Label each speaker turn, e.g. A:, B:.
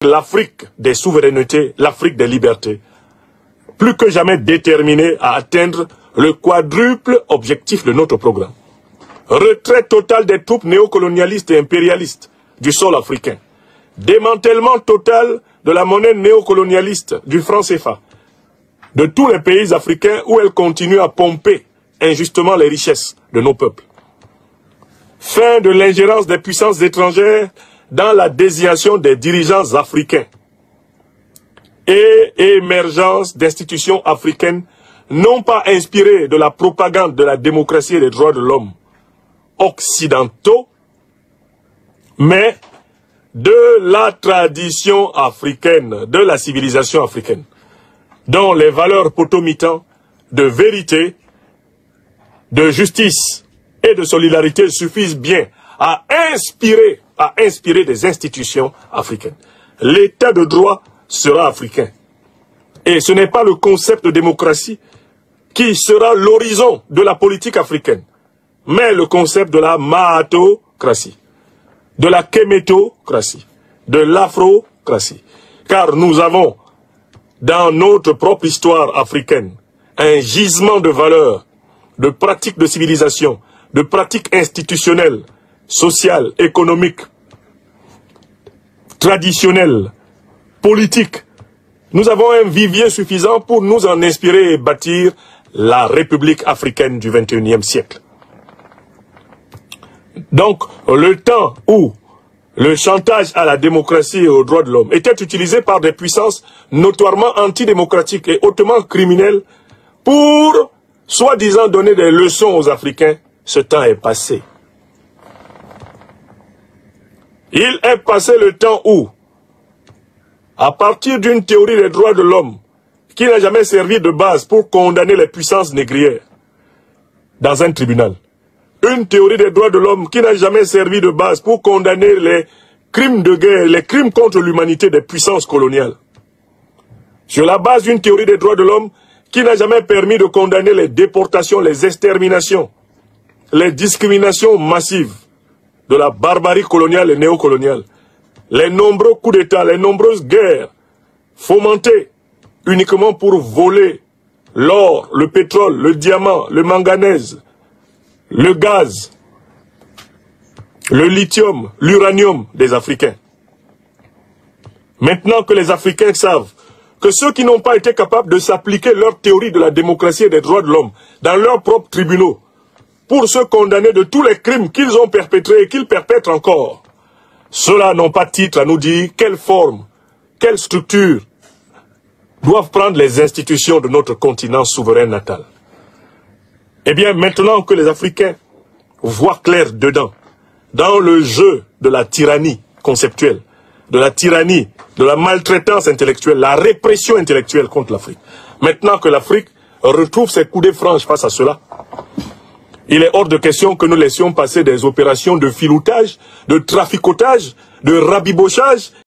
A: l'Afrique des souverainetés, l'Afrique des libertés, plus que jamais déterminée à atteindre le quadruple objectif de notre programme. Retrait total des troupes néocolonialistes et impérialistes du sol africain. Démantèlement total de la monnaie néocolonialiste du franc CFA, de tous les pays africains où elle continue à pomper injustement les richesses de nos peuples. Fin de l'ingérence des puissances étrangères dans la désignation des dirigeants africains et émergence d'institutions africaines non pas inspirées de la propagande de la démocratie et des droits de l'homme occidentaux, mais de la tradition africaine, de la civilisation africaine, dont les valeurs potomitan de vérité, de justice et de solidarité suffisent bien à inspirer des institutions africaines. L'état de droit sera africain. Et ce n'est pas le concept de démocratie qui sera l'horizon de la politique africaine, mais le concept de la mahatocratie, de la kémétocratie, de l'afrocratie. Car nous avons, dans notre propre histoire africaine, un gisement de valeurs, de pratiques de civilisation, de pratiques institutionnelles, sociales, économiques, traditionnelles, politiques. Nous avons un vivier suffisant pour nous en inspirer et bâtir la République africaine du XXIe siècle. Donc, le temps où le chantage à la démocratie et aux droits de l'homme était utilisé par des puissances notoirement antidémocratiques et hautement criminelles pour, soi-disant, donner des leçons aux Africains, ce temps est passé. Il est passé le temps où, à partir d'une théorie des droits de l'homme qui n'a jamais servi de base pour condamner les puissances négrières dans un tribunal, une théorie des droits de l'homme qui n'a jamais servi de base pour condamner les crimes de guerre, les crimes contre l'humanité des puissances coloniales, sur la base d'une théorie des droits de l'homme qui n'a jamais permis de condamner les déportations, les exterminations, les discriminations massives de la barbarie coloniale et néocoloniale, les nombreux coups d'État, les nombreuses guerres fomentées uniquement pour voler l'or, le pétrole, le diamant, le manganèse, le gaz, le lithium, l'uranium des Africains. Maintenant que les Africains savent que ceux qui n'ont pas été capables de s'appliquer leur théorie de la démocratie et des droits de l'homme dans leurs propres tribunaux, pour se condamner de tous les crimes qu'ils ont perpétrés et qu'ils perpètrent encore, ceux-là n'ont pas titre à nous dire quelle forme, quelle structure doivent prendre les institutions de notre continent souverain natal. Eh bien, maintenant que les Africains voient clair dedans, dans le jeu de la tyrannie conceptuelle, de la tyrannie, de la maltraitance intellectuelle, la répression intellectuelle contre l'Afrique, maintenant que l'Afrique retrouve ses coudées franches face à cela, il est hors de question que nous laissions passer des opérations de filoutage, de traficotage, de rabibochage